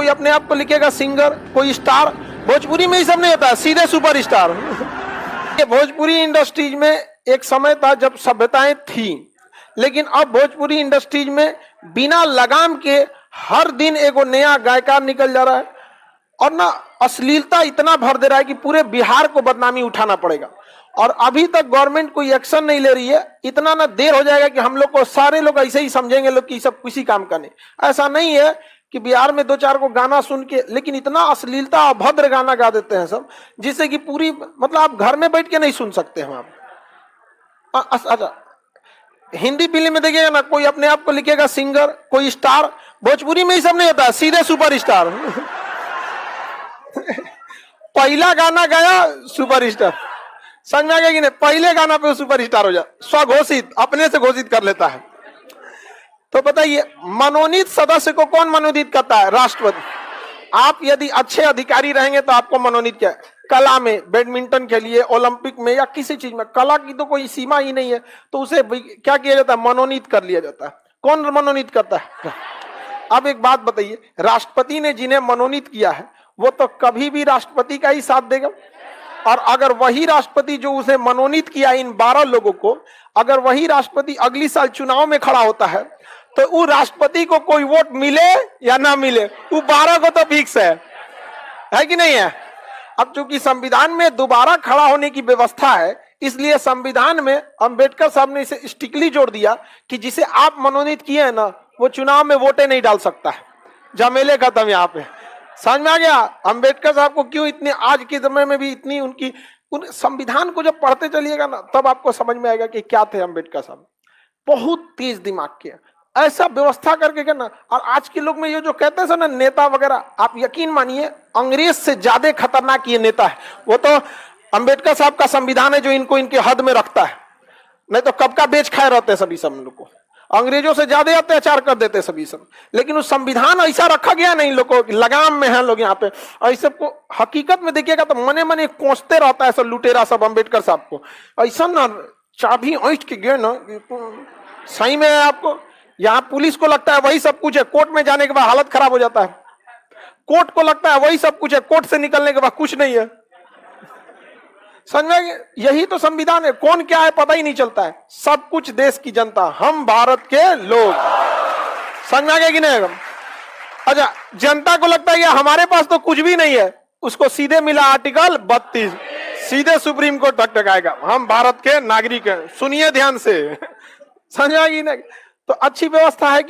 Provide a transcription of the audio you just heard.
कोई अपने आप को लिखेगा सिंगर, कोई स्टार। भोजपुरी में ही सब नहीं होता है, सीधे सुपर स्टार। ये भोजपुरी इंडस्ट्रीज में एक समय था जब सभ्यताएं थी, लेकिन अब भोजपुरी इंडस्ट्रीज में बिना लगाम के हर दिन एगो नया गायकार निकल जा रहा है, और ना अश्लीलता इतना भर दे रहा है कि पूरे बिहार को बदनामी उठाना पड़ेगा। और अभी तक गवर्नमेंट कोई एक्शन नहीं ले रही है। इतना ना देर हो जाएगा कि हम लोग को सारे लोग ऐसे ही समझेंगे लोग कि सब किसी काम का नहीं। ऐसा नहीं है कि बिहार में दो चार को गाना सुन के, लेकिन इतना अश्लीलता अभद्र गाना गा देते हैं सब, जिससे कि पूरी मतलब आप घर में बैठ के नहीं सुन सकते हम आप। अच्छा, हिंदी फिल्म में देखिएगा ना, कोई अपने आप को लिखेगा सिंगर, कोई स्टार। भोजपुरी में ही सब नहीं होता है, सीधे सुपर स्टार। पहला गाना गाया सुपर स्टार, समझ में आ गया कि नहीं? पहले गाना पे सुपर स्टार हो जाए, स्वघोषित, अपने से घोषित कर लेता है। तो बताइए, मनोनीत सदस्य को कौन मनोनीत करता है? राष्ट्रपति। आप यदि अच्छे अधिकारी रहेंगे तो आपको मनोनीत किया। कला में, बैडमिंटन खेलिए, ओलंपिक में या किसी चीज में, कला की तो कोई सीमा ही नहीं है, तो उसे क्या किया जाता है? मनोनीत कर लिया जाता है। कौन मनोनीत करता है? अब एक बात बताइए, राष्ट्रपति ने जिन्हें मनोनीत किया है वो तो कभी भी राष्ट्रपति का ही साथ देगा। और अगर वही राष्ट्रपति जो उसे मनोनीत किया, इन 12 लोगों को, अगर वही राष्ट्रपति अगली साल चुनाव में खड़ा होता है तो वो राष्ट्रपति को कोई वोट मिले या ना मिले, वो 12 को तो फिक्स है कि नहीं है? अब चूंकि संविधान में दोबारा खड़ा होने की व्यवस्था है, इसलिए संविधान में अंबेडकर साहब ने इसे स्ट्रिक्टली जोड़ दिया कि जिसे आप मनोनीत किए हैं ना, वो चुनाव में वोटे नहीं डाल सकता है। झमेले खत्म यहाँ पे। समझ में आ गया अंबेडकर साहब को क्यों इतने, आज के समय में भी इतनी उनकी, उन संविधान को जब पढ़ते चलिएगा ना, तब आपको समझ में आएगा कि क्या थे अंबेडकर साहब। बहुत तेज दिमाग के, ऐसा व्यवस्था करके करना। और आज के लोग में ये जो कहते हैं ना नेता वगैरह, आप यकीन मानिए अंग्रेज से ज्यादा खतरनाक ये नेता है। वो तो अंबेडकर साहब का संविधान है जो इनको इनके हद में रखता है, नहीं तो कब का बेच खाए रहते सभी सब लोग को। अंग्रेजों से ज्यादा अत्याचार कर देते सभी सब, लेकिन उस संविधान ऐसा रखा गया नहीं, लोगों लगाम में है लोग यहाँ पे। ऐसे को हकीकत में देखिएगा तो मने मने कोसते रहता है सब लुटेरा सब अंबेडकर साहब को। ऐसा ना चाबी ऐंठ के गए ना, सही में है आपको। यहाँ पुलिस को लगता है वही सब कुछ है, कोर्ट में जाने के बाद हालत खराब हो जाता है। कोर्ट को लगता है वही सब कुछ है, कोर्ट से निकलने के बाद कुछ नहीं है। समझ में? यही तो संविधान है। कौन क्या है पता ही नहीं चलता है, सब कुछ देश की जनता, हम भारत के लोग। समझ में आ गया कि नहीं? अच्छा, जनता को लगता है कि हमारे पास तो कुछ भी नहीं है, उसको सीधे मिला आर्टिकल 32, सीधे सुप्रीम कोर्ट टकटकाएगा, हम भारत के नागरिक हैं, सुनिए ध्यान से। समझ में आ गई? तो अच्छी व्यवस्था है।